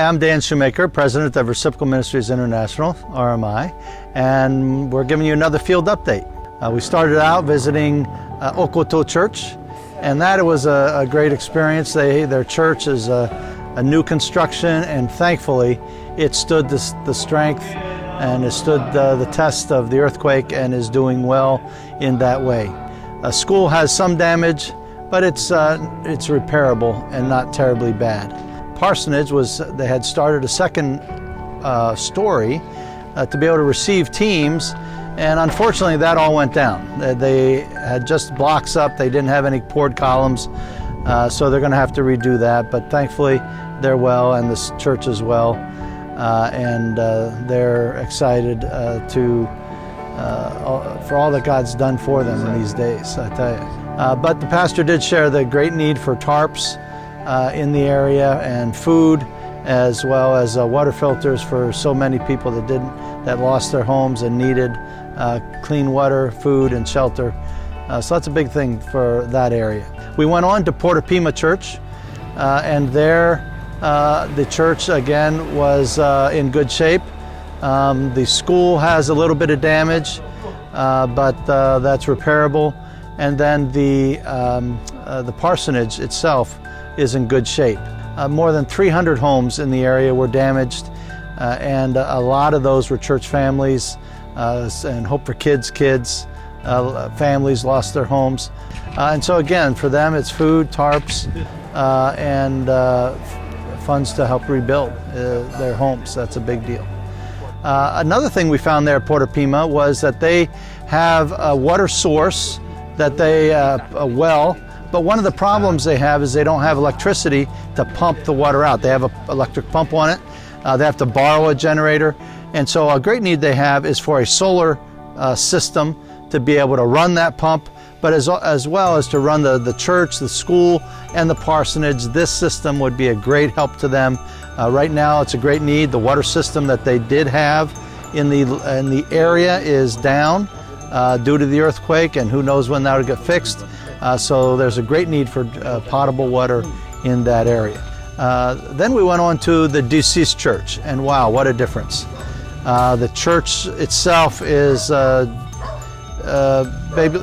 I'm Dan Shoemaker, President of Reciprocal Ministries International, RMI, and we're giving you another field update. We started out visiting Okoto Church, and that was a great experience. Their church is a new construction, and thankfully it stood the strength and it stood the test of the earthquake and is doing well in that way. School has some damage, but it's repairable and not terribly bad. Parsonage they had started a second story to be able to receive teams, and unfortunately that all went down. They had just blocks up, they didn't have any poured columns, so they're going to have to redo that, but thankfully they're well and this church is well, and they're excited for all that God's done for them in these days, I tell you. But the pastor did share the great need for tarps in the area and food, as well as water filters for so many people that lost their homes and needed clean water, food, and shelter. So that's a big thing for that area. We went on to Porta Pima Church, and there the church again was in good shape. The school has a little bit of damage, but that's repairable. And then the parsonage itself is in good shape. More than 300 homes in the area were damaged, and a lot of those were church families and Hope for Kids families lost their homes. And so again, for them it's food, tarps, and funds to help rebuild their homes. That's a big deal. Another thing we found there at Porta Pima was that they have a water source, a well, but one of the problems they have is they don't have electricity to pump the water out. They have an electric pump on it. They have to borrow a generator. And so a great need they have is for a solar system to be able to run that pump, but as well as to run the church, the school, and the parsonage. This system would be a great help to them. Right now it's a great need. The water system that they did have in the area is down due to the earthquake, and who knows when that will get fixed. So there's a great need for potable water in that area. Then we went on to the deceased church, and wow, what a difference. The church itself is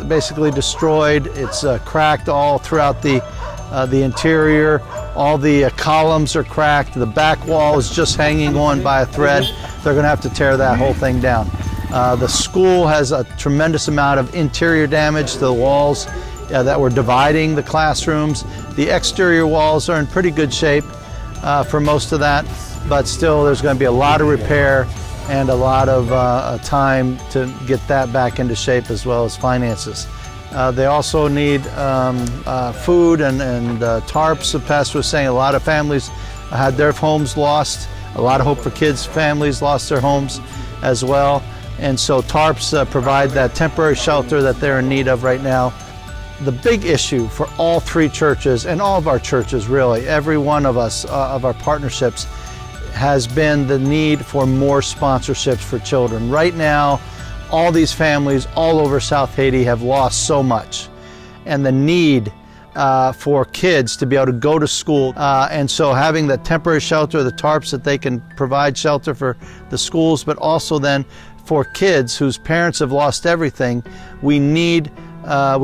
basically destroyed. It's cracked all throughout the interior. All the columns are cracked. The back wall is just hanging on by a thread. They're going to have to tear that whole thing down. The school has a tremendous amount of interior damage to the walls that were dividing the classrooms. The exterior walls are in pretty good shape for most of that, but still there's going to be a lot of repair and a lot of time to get that back into shape, as well as finances. They also need food and tarps. The pastor was saying a lot of families had their homes lost. A lot of Hope for Kids families lost their homes as well. And so tarps provide that temporary shelter that they're in need of right now. The big issue for all three churches, and all of our churches really, every one of us, of our partnerships, has been the need for more sponsorships for children. Right now, all these families all over South Haiti have lost so much, and the need for kids to be able to go to school, and so having the temporary shelter, the tarps that they can provide shelter for the schools, but also then for kids whose parents have lost everything, we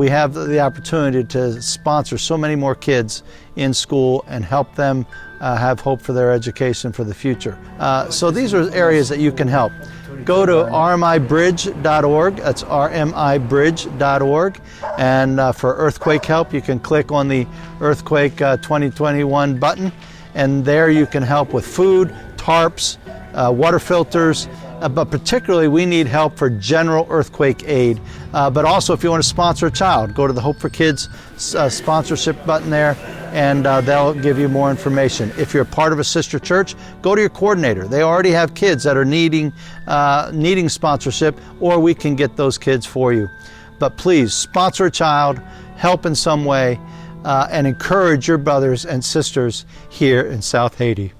have the opportunity to sponsor so many more kids in school and help them have hope for their education for the future. So these are areas that you can help. Go to rmibridge.org, that's rmibridge.org, and for earthquake help you can click on the Earthquake 2021 button, and there you can help with food, tarps, water filters, but particularly we need help for general earthquake aid. But also if you want to sponsor a child, go to the Hope for Kids sponsorship button there, and they'll give you more information. If you're part of a sister church, go to your coordinator. They already have kids that are needing sponsorship, or we can get those kids for you. But please sponsor a child, help in some way, and encourage your brothers and sisters here in South Haiti.